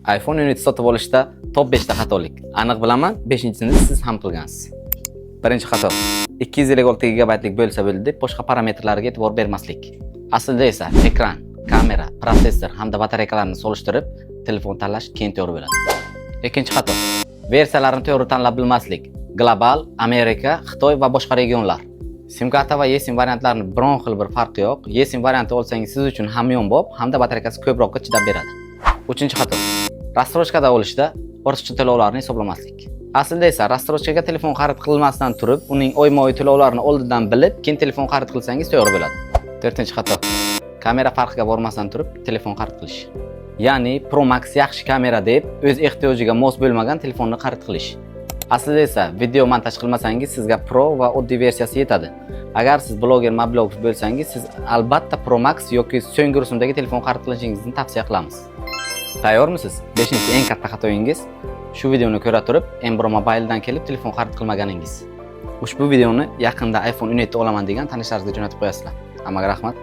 iPhone 17 sotib olishda top 5 ta xatolik. Aniq bilaman, 5-chisini siz ham qilgansiz. Birinchi xato. 256 GB lik bo'lsa bo'ldi deb boshqa parametrlarga e'tibor bermaslik. Aslida esa ekran, kamera, protsessor hamda batareyalarni solishtirib, telefon tanlash qiyin to'g'ri bo'ladi. Ikkinchi xato. Versiyalarni to'g'ri tanlab bilmaslik. Global, Amerika, Xitoy va boshqa regionlar. SIM karta va eSIM variantlarini biron xil bir farqi yo'q. eSIM varianti olsangiz siz uchun hamyonbop hamda batareyasi ko'proqqa chidab beradi. Uchinchi xato. Rastrojkada olishda ortiqcha to'lovlarni hisoblamaslik. Aslida esa rastrojkaga telefon xarid qilmasdan turib, uning oyma-oy to'lovlarini oldindan bilib, keyin telefon xarid qilsangiz to'g'ri bo'ladi. To'rtinchi xato. Kamera farqiga bormasdan turib, telefon xarid qilish. Ya'ni Pro Max yaxshi kamera deb o'z ehtiyojiga mos bo'lmagan telefonni xarid qilish. Aslida esa video montaj qilmasangiz sizga Pro va oddiy versiyasi yetadi. Agar siz bloger, moblogger bo'lsangiz, siz albatta Pro Max yoki so'nggi rusumdagi telefon xarid qilishingizni tavsiya qilamiz. Tayyormisiz? 5-eng katta xatoyingiz shu videoni ko'ra turib, Embro Mobile'dan kelib telefon xarid qilmaganingiz. Ushbu videoni yaqinda iPhone 17 olaman degan tanishlaringizga jo'natib qo'yasizlar. Hammaga rahmat.